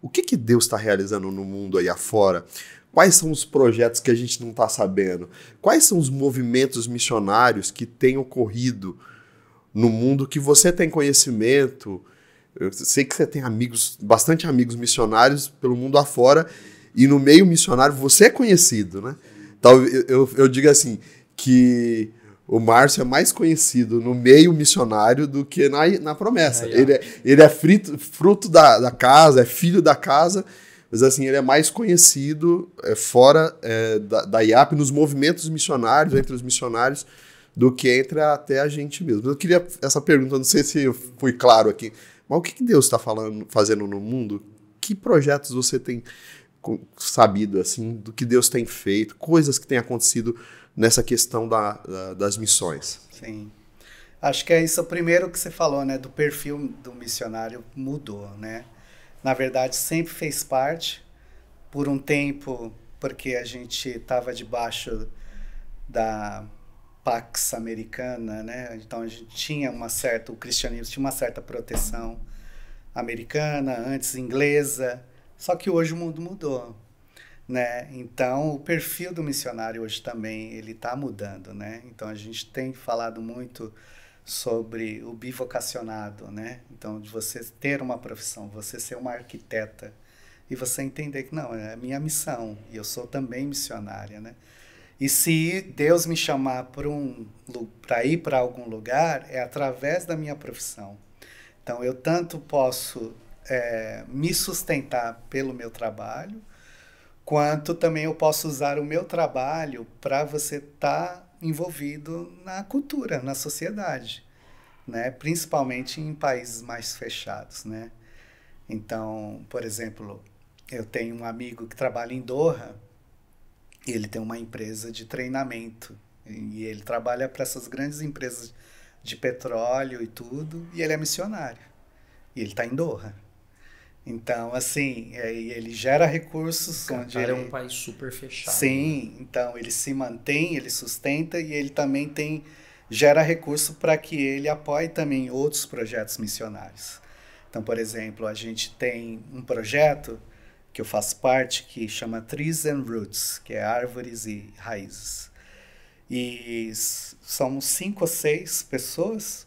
o que Deus está realizando no mundo aí afora? Quais são os projetos que a gente não está sabendo? Quais são os movimentos missionários que têm ocorrido no mundo que você tem conhecimento? Eu sei que você tem amigos, bastante amigos missionários pelo mundo afora, e no meio missionário você é conhecido, né? Então, eu digo assim, que o Márcio é mais conhecido no meio missionário do que na promessa. Ele é fruto da casa, é filho da casa, mas assim, ele é mais conhecido fora da IAP, nos movimentos missionários, entre os missionários, do que entre até a gente mesmo. Eu queria essa pergunta, não sei se eu fui claro aqui, mas o que Deus está fazendo no mundo? Que projetos você tem sabido, assim, do que Deus tem feito, coisas que têm acontecido nessa questão das missões? Sim. Acho que é isso o primeiro que você falou, né? Do perfil do missionário mudou, né? Na verdade, sempre fez parte, por um tempo, porque a gente estava debaixo da Pax Americana, né? Então a gente tinha o cristianismo tinha uma certa proteção americana, antes inglesa, só que hoje o mundo mudou, né? Então o perfil do missionário hoje também ele está mudando, né? Então a gente tem falado muito sobre o bivocacionado, né? Então de você ter uma profissão, você ser uma arquiteta e você entender que não, é a minha missão e eu sou também missionária, né? E se Deus me chamar para ir para algum lugar, é através da minha profissão. Então, eu tanto posso me sustentar pelo meu trabalho, quanto também eu posso usar o meu trabalho para você estar envolvido na cultura, na sociedade, né? Principalmente em países mais fechados, né? Então, por exemplo, eu tenho um amigo que trabalha em Doha, ele tem uma empresa de treinamento e ele trabalha para essas grandes empresas de petróleo e tudo, e ele é missionário. E ele está em Doha. Então, assim, ele gera recursos onde ele é um país super fechado. Sim, né? Então ele se mantém, ele sustenta e ele também gera recurso para que ele apoie também outros projetos missionários. Então, por exemplo, a gente tem um projeto que eu faço parte, que chama Trees and Roots, que é árvores e raízes. E somos 5 ou 6 pessoas,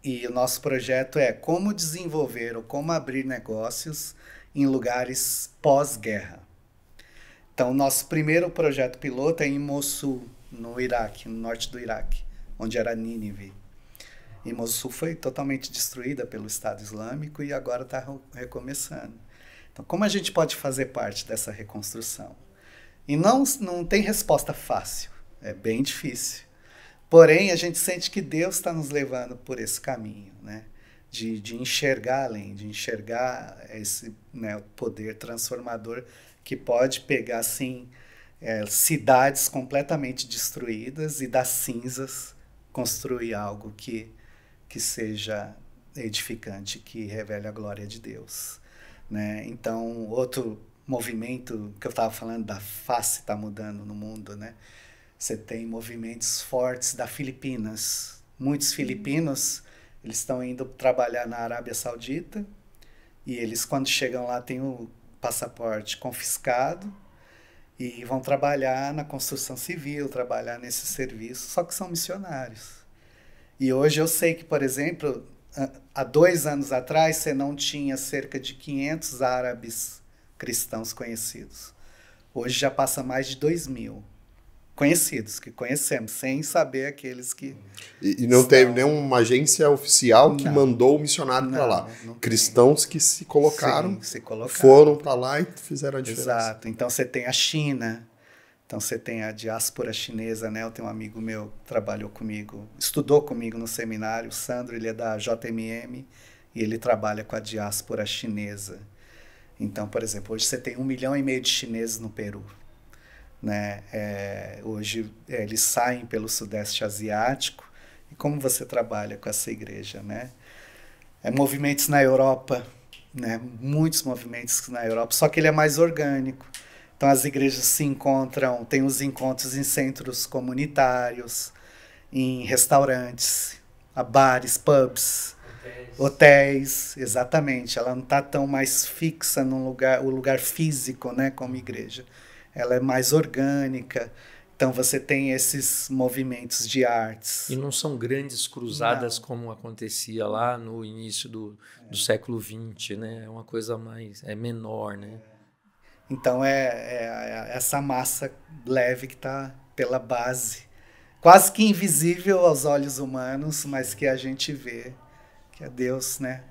e o nosso projeto é como desenvolver ou como abrir negócios em lugares pós-guerra. Então, o nosso primeiro projeto piloto é em Mossul, no Iraque, no norte do Iraque, onde era Nínive. E Mossul foi totalmente destruída pelo Estado Islâmico e agora está recomeçando. Então, como a gente pode fazer parte dessa reconstrução? E não tem resposta fácil, é bem difícil. Porém, a gente sente que Deus está nos levando por esse caminho, né? De enxergar além, de enxergar esse, né, poder transformador que pode pegar, assim, cidades completamente destruídas e das cinzas construir algo que seja edificante, que revele a glória de Deus. Né? Então, outro movimento que eu estava falando da face está mudando no mundo, né? Você tem movimentos fortes da Filipinas. Muitos filipinos, eles estão indo trabalhar na Arábia Saudita e eles, quando chegam lá, têm o passaporte confiscado e vão trabalhar na construção civil, trabalhar nesse serviço, só que são missionários. E hoje eu sei que, por exemplo, há 2 anos atrás, você não tinha cerca de 500 árabes cristãos conhecidos. Hoje já passa mais de 2.000 conhecidos, que conhecemos, sem saber aqueles que... E não teve nenhuma agência oficial que mandou o missionário para lá. Cristãos que se colocaram, foram para lá e fizeram a diferença. Exato. Então você tem a China, então você tem a diáspora chinesa, né? Eu tenho um amigo meu que trabalhou comigo, estudou comigo no seminário, o Sandro, ele é da JMM e ele trabalha com a diáspora chinesa. Então, por exemplo, hoje você tem 1,5 milhão de chineses no Peru. Né? Hoje eles saem pelo Sudeste Asiático. E como você trabalha com essa igreja? Né? Movimentos na Europa, né? Muitos movimentos na Europa, só que ele é mais orgânico. Então as igrejas se encontram, tem os encontros em centros comunitários, em restaurantes, bares, pubs. Hotéis, exatamente. Ela não está tão mais fixa num lugar, o lugar físico, né, como igreja. Ela é mais orgânica. Então você tem esses movimentos de artes. E não são grandes cruzadas Não. como acontecia lá no início do século XX, né? É uma coisa mais menor, né? Então é essa massa leve que está pela base, quase que invisível aos olhos humanos, mas que a gente vê, que é Deus, né,